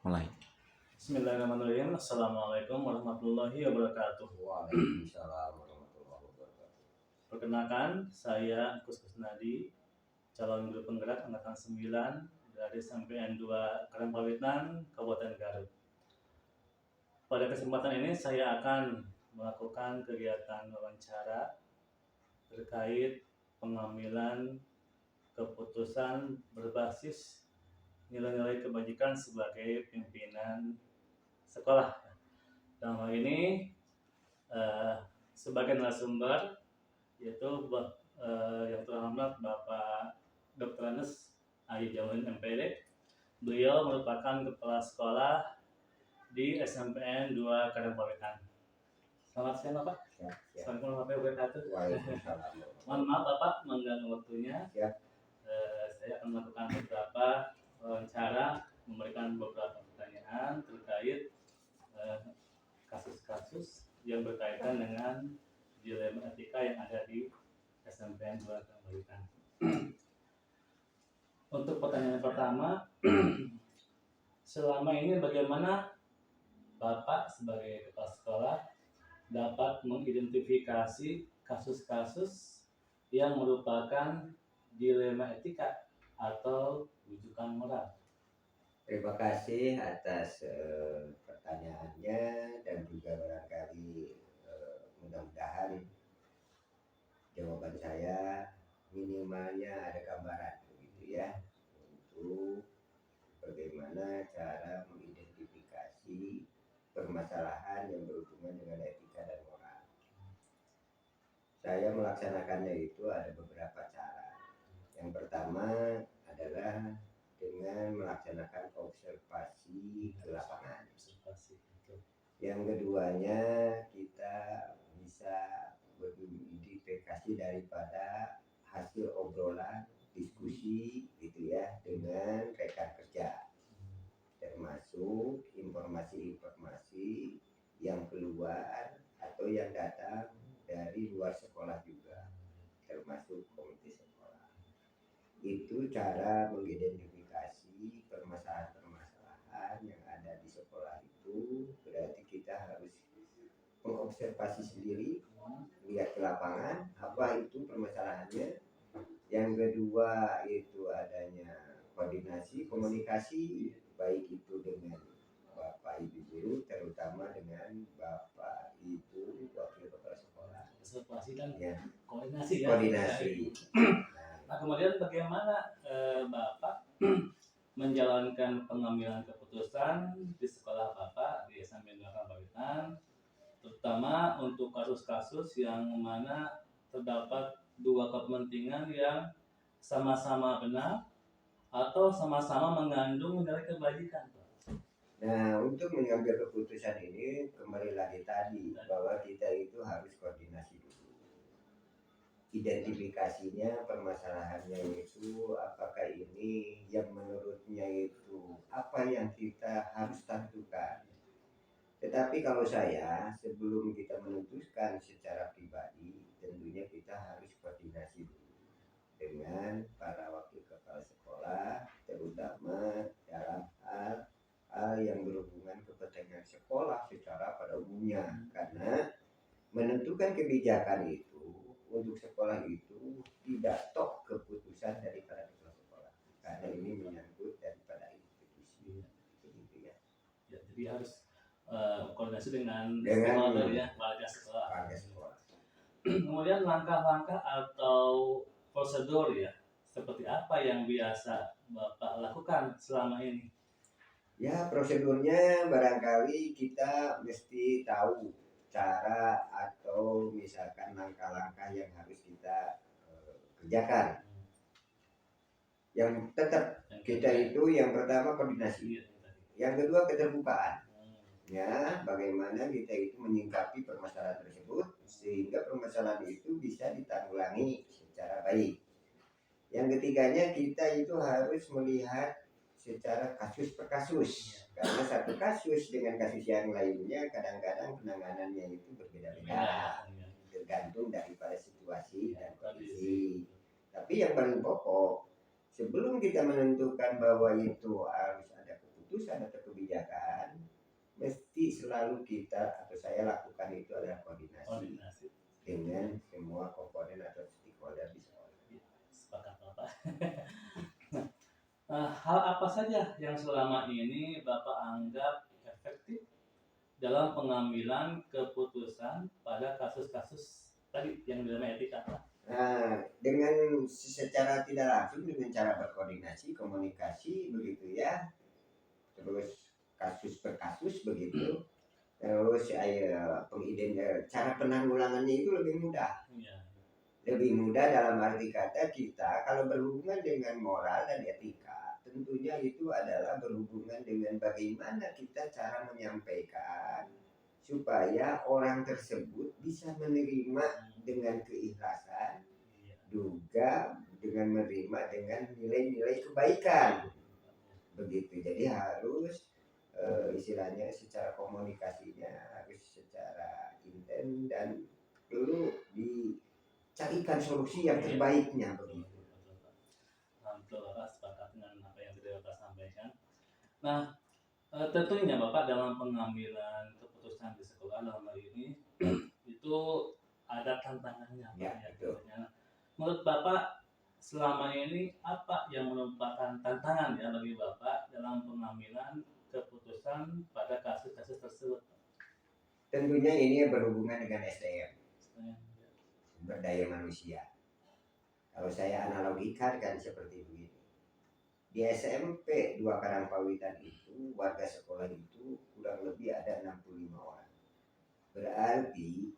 Mulai. Bismillahirrahmanirrahim. Assalamualaikum warahmatullahi wabarakatuh. Waalaikumsalam warahmatullahi wabarakatuh. Perkenalkan, saya Kus Kusnadi, calon guru penggerak angkatan 9 dari SMPN 2 Karangpawitan, Kabupaten Garut. Pada kesempatan ini saya akan melakukan kegiatan wawancara terkait pengambilan keputusan berbasis nilai-nilai kebajikan sebagai pimpinan sekolah. Dalam hal ini sebagai narasumber yaitu yang terhormat Bapak Dr. Anes Ayi Jauhin MPD. Beliau merupakan kepala sekolah di SMPN 2 Karangpawitan. Selamat siang Bapak. Assalamualaikum warahmatullahi wabarakatuh. Waalaikumsalam. Mohon maaf Bapak mengganggu waktunya. Saya akan melakukan beberapa wawancara, memberikan beberapa pertanyaan terkait kasus-kasus yang berkaitan dengan dilema etika yang ada di SMPN 2 Karangpawitan. Untuk pertanyaan pertama, selama ini bagaimana Bapak sebagai kepala sekolah dapat mengidentifikasi kasus-kasus yang merupakan dilema etika atau rujukan moral? Terima kasih atas pertanyaannya dan juga barangkali mudah-mudahan jawaban saya minimalnya ada gambaran begitu ya untuk bagaimana cara mengidentifikasi permasalahan yang berhubungan dengan etika dan moral. Saya melaksanakannya itu ada beberapa cara. Yang pertama adalah dengan melaksanakan observasi ke lapangan. Yang keduanya kita bisa beridentifikasi daripada hasil obrolan, diskusi gitu ya dengan rekan kerja, termasuk informasi-informasi yang keluar atau yang datang dari luar sekolah juga, termasuk komite sekolah. Itu cara mengidentifikasi permasalahan-permasalahan yang ada di sekolah itu. Berarti kita harus mengobservasi sendiri, lihat ke lapangan apa itu permasalahannya. Yang kedua itu adanya komunikasi baik itu dengan Bapak Ibu guru, terutama dengan Bapak Ibu wakil kepala sekolah. Observasi dan Ya. koordinasi ya. Koordinasi. Nah, kemudian bagaimana Bapak menjalankan pengambilan keputusan di sekolah Bapak di SMPN 2 Karangpawitan, terutama untuk kasus-kasus yang mana terdapat dua kepentingan yang sama-sama benar atau sama-sama mengandung nilai kebajikan? Nah, untuk mengambil keputusan ini kembali lagi tadi bahwa kita itu harus koordinasi dulu. Identifikasinya permasalahannya itu apakah ini yang menurutnya itu apa yang kita harus tentukan. Tetapi kalau saya sebelum kita menentukan secara pribadi tentunya kita harus koordinasi dulu dengan para wakil kepala sekolah, terutama dalam hal yang berhubungan kepentingan sekolah secara pada umumnya, karena menentukan kebijakan itu untuk sekolah itu tidak tok keputusan daripada kepala sekolah, karena ini menyangkut daripada institusi begitu ya. Ya, jadi harus koordinasi dengan stakeholder ya, warga sekolah. Kemudian langkah-langkah atau prosedur ya, seperti apa yang biasa Bapak lakukan selama ini? Ya, prosedurnya barangkali kita mesti tahu cara atau misalkan langkah-langkah yang harus kita kerjakan. Yang tetap kita itu yang pertama koordinasi, yang kedua keterbukaan. Ya, bagaimana kita itu menyingkapi permasalahan tersebut sehingga permasalahan itu bisa ditanggulangi secara baik. Yang ketiganya kita itu harus melihat secara kasus per kasus, karena satu kasus dengan kasus yang lainnya kadang-kadang penanganannya itu berbeda-beda tergantung daripada situasi dan kondisi. Tapi yang paling pokok sebelum kita menentukan bahwa itu harus ada keputusan keputusan atau kebijakan, mesti selalu kita atau saya lakukan itu adalah koordinasi dengan semua komponen atau stakeholder di sekolah. Sepakat Bapak. Hal apa saja yang selama ini Bapak anggap efektif dalam pengambilan keputusan pada kasus-kasus tadi yang dalam etika? Nah, dengan secara tidak langsung dengan cara berkoordinasi, komunikasi begitu ya, terus kasus per kasus begitu, terus cara penanggulangannya itu lebih mudah. Lebih mudah dalam arti kata kita kalau berhubungan dengan moral dan etika, tentunya itu adalah berhubungan dengan bagaimana kita cara menyampaikan supaya orang tersebut bisa menerima dengan keikhlasan, juga dengan menerima dengan nilai-nilai kebaikan. Begitu. Jadi harus istilahnya secara komunikasinya harus secara intens dan perlu dicarikan solusi yang terbaiknya begitu. Betul, Bapak sepakat dengan apa yang sudah Bapak sampaikan. Nah, tentunya Bapak dalam pengambilan keputusan di sekolah dalam hal ini itu ada tantangannya. Ya, betul. Menurut Bapak selama ini apa yang merupakan tantangan ya bagi Bapak dalam pengambilan keputusan pada kasus-kasus tersebut? Tentunya ini berhubungan dengan SDM, sumber daya manusia. Kalau saya analogikan kan seperti begini. Di SMP 2 Karangpawitan itu warga sekolah itu kurang lebih ada 65 orang. Berarti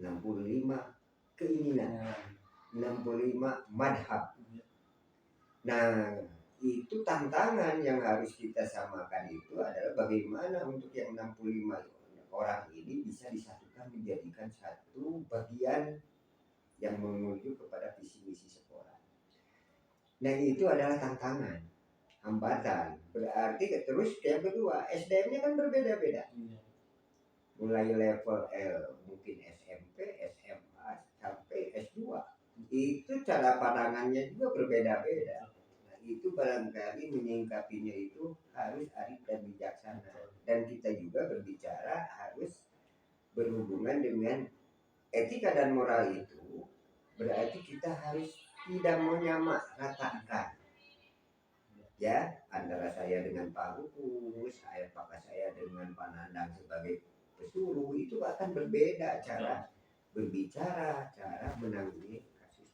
65 keinginan, 65 madhab. Nah, itu tantangan yang harus kita samakan itu adalah bagaimana untuk yang 65 orang ini bisa disatukan menjadikan satu bagian yang menuju kepada visi misi sekolah. Nah, itu adalah tantangan, hambatan. Berarti terus yang kedua, SDM-nya kan berbeda-beda. Mulai level mungkin SMP, SMA sampai S2. Itu cara pandangannya juga berbeda-beda. Nah, itu barangkali menyingkapinya itu harus arif dan bijaksana. Dan kita juga berbicara harus berhubungan dengan etika dan moral itu. Berarti kita harus tidak menyamaratakan ya antara saya dengan Pak Hukus, apakah saya dengan Pak Nandang sebagai pesuruh, itu akan berbeda cara berbicara, cara menangani kasus.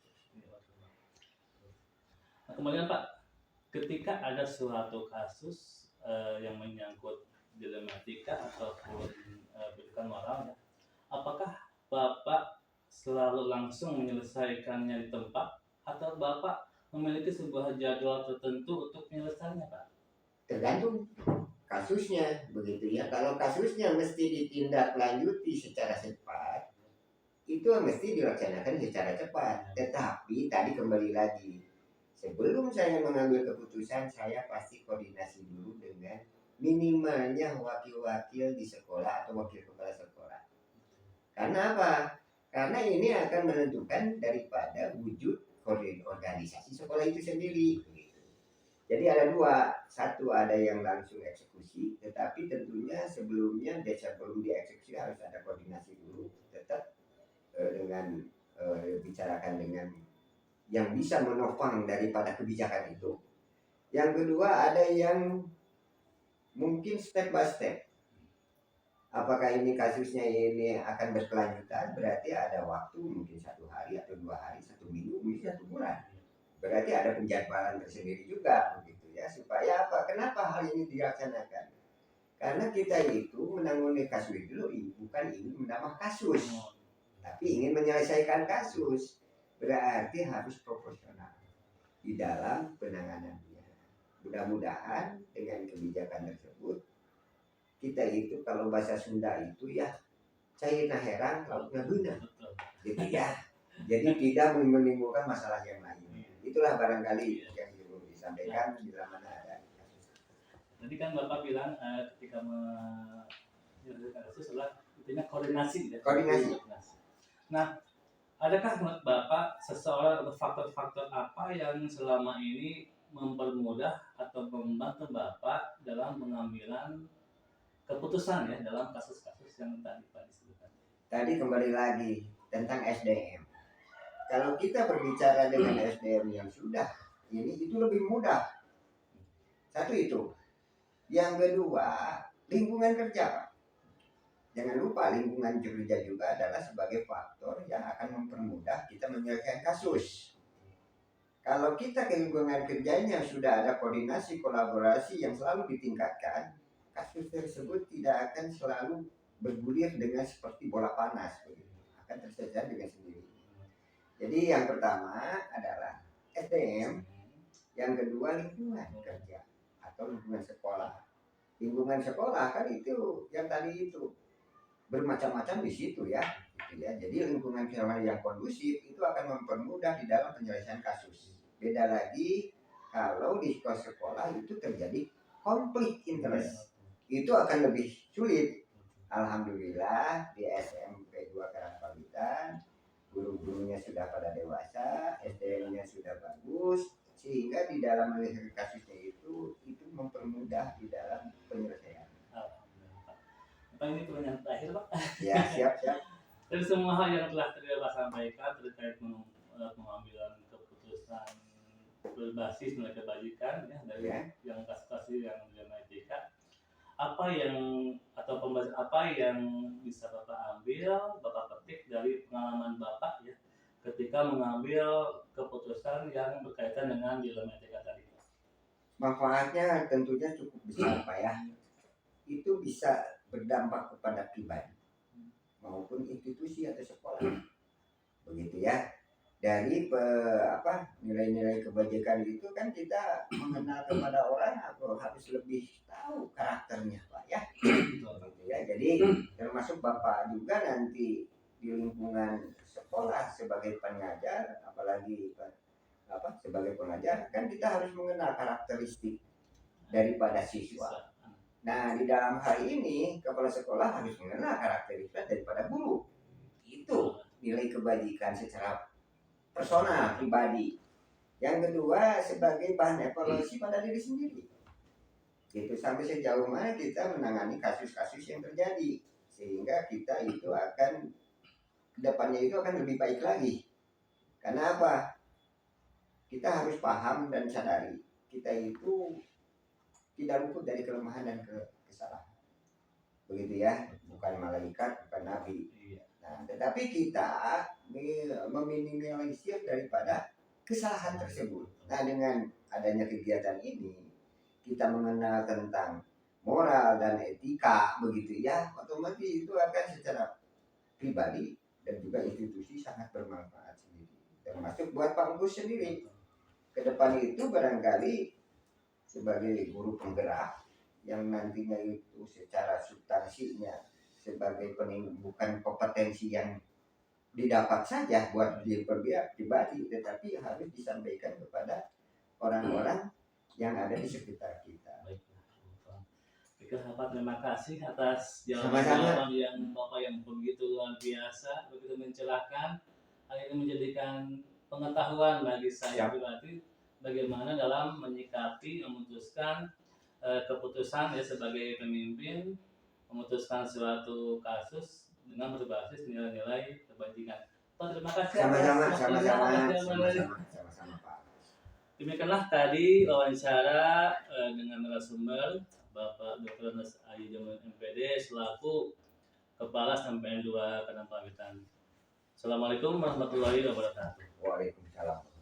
Nah, kemudian Pak, ketika ada suatu kasus yang menyangkut dilematika ataupun pendidikan moral, ya, apakah Bapak selalu langsung menyelesaikannya di tempat atau Bapak memiliki sebuah jadwal tertentu untuk menyelesaikannya, Pak? Tergantung kasusnya begitu ya. Kalau kasusnya mesti ditindaklanjuti secara cepat, itu mesti dilaksanakan secara cepat. Tetapi tadi kembali lagi, sebelum saya mengambil keputusan, saya pasti koordinasi dulu dengan minimalnya wakil-wakil di sekolah atau wakil kepala sekolah. Karena apa? Karena ini akan menentukan daripada wujud organisasi sekolah itu sendiri. Jadi ada dua, satu ada yang langsung eksekusi, tetapi tentunya sebelumnya sebelum dieksekusi harus ada koordinasi dulu, tetap dengan bicarakan dengan yang bisa menopang daripada kebijakan itu. Yang kedua ada yang mungkin step by step. Apakah ini kasusnya ini akan berkelanjutan, berarti ada waktu mungkin 1 hari atau 2 hari, 1 minggu, mungkin 1 bulan. Berarti ada penjadwalan tersendiri juga begitu ya, supaya apa? Kenapa hal ini dilaksanakan? Karena kita itu menangani kasus itu bukan ingin menambah kasus, tapi ingin menyelesaikan kasus. Berarti harus proporsional di dalam penanganannya. Mudah-mudahan dengan kebijakan tersebut kita itu kalau bahasa Sunda itu ya cairna herang lautnya benar gitu ya. Jadi tidak menimbulkan masalah yang lain. Itulah barangkali yang perlu disampaikan bila mana ada kasus. Tadi kan Bapak bilang ketika menyelesaikan kasus adalah intinya koordinasi ya. Koordinasi. Nah, adakah menurut Bapak seseorang atau faktor-faktor apa yang selama ini mempermudah atau membantu Bapak dalam pengambilan keputusan ya dalam kasus-kasus yang tadi Pak disebutkan? Tadi kembali lagi tentang SDM. Kalau kita berbicara dengan SDM yang sudah ini itu lebih mudah. Satu itu. Yang kedua, lingkungan kerja, Pak. Jangan lupa lingkungan kerja juga adalah sebagai faktor yang akan mempermudah kita menyelesaikan kasus. Kalau kita ke lingkungan kerjanya sudah ada koordinasi, kolaborasi yang selalu ditingkatkan, kasus tersebut tidak akan selalu bergulir dengan seperti bola panas, akan terselesaikan dengan sendiri. Jadi yang pertama adalah SDM, yang kedua lingkungan kerja atau lingkungan sekolah. Lingkungan sekolah kan itu yang tadi itu bermacam-macam di situ ya, gitu ya. Jadi lingkungan sekolah yang kondusif itu akan mempermudah di dalam penyelesaian kasus. Beda lagi kalau di sekolah itu terjadi konflik interest, itu akan lebih sulit. Alhamdulillah di SMP 2 Karangpawitan guru-gurunya sudah pada dewasa, SDM-nya sudah bagus, sehingga di dalam menyelesaikan kasusnya itu mempermudah di dalam penyelesaian. Pak, ini pertanyaan terakhir Pak. Ya, siap. Dari semua hal yang telah tadi Bapak sampaikan terkait pengambilan keputusan berbasis nilai kebajikan ya dari yang kasus-kasus yang mengenai etika, apa yang bisa Bapak ambil, Bapak petik dari pengalaman Bapak ya ketika mengambil keputusan yang berkaitan dengan dilema etika tadi? Manfaatnya tentunya cukup besar Pak ya. Itu bisa berdampak kepada pribadi maupun institusi atau sekolah, begitu ya. Dari nilai-nilai kebajikan itu kan kita mengenal kepada orang atau harus lebih tahu karakternya Pak ya. Gitu ya. Jadi termasuk Bapak juga nanti di lingkungan sekolah sebagai pengajar, apalagi sebagai pengajar kan kita harus mengenal karakteristik daripada siswa. Nah di dalam hal ini kepala sekolah harus mengenal karakteristik daripada guru. Itu nilai kebajikan secara personal, pribadi. Yang kedua sebagai bahan evaluasi pada diri sendiri. Itu sampai sejauh mana kita menangani kasus-kasus yang terjadi. Sehingga kita itu akan kedepannya itu akan lebih baik lagi. Karena apa? Kita harus paham dan sadari kita itu tidak luput dari kelemahan dan kesalahan. Begitu ya, bukan malaikat, bukan nabi. Nah, tetapi kita meminimalisir daripada kesalahan tersebut. Nah, dengan adanya kegiatan ini, kita mengenal tentang moral dan etika, begitu ya, otomatis itu akan secara pribadi dan juga institusi sangat bermanfaat sendiri. Termasuk buat Pak Gus sendiri. Kedepan itu barangkali sebagai guru penggerak yang nantinya itu secara substansinya sebagai bukan kompetensi yang didapat saja buat diri pribadi, tetapi harus disampaikan kepada orang-orang yang ada di sekitar kita. Baiklah Bapak, terima kasih atas jawaban yang Bapak yang begitu luar biasa, begitu mencerahkan. Hal ini menjadikan pengetahuan bagi saya pribadi bagaimana dalam menyikapi, memutuskan keputusan ya sebagai pemimpin, memutuskan suatu kasus dengan berbasis nilai-nilai kebajikan. Pak, terima kasih. Sama-sama Pak. Demikianlah tadi wawancara dengan narasumber Bapak Dr. Ayi Jamal MPD selaku Kepala SMPN 2 Karangpawitan. Assalamualaikum warahmatullahi wabarakatuh. Waalaikumsalam.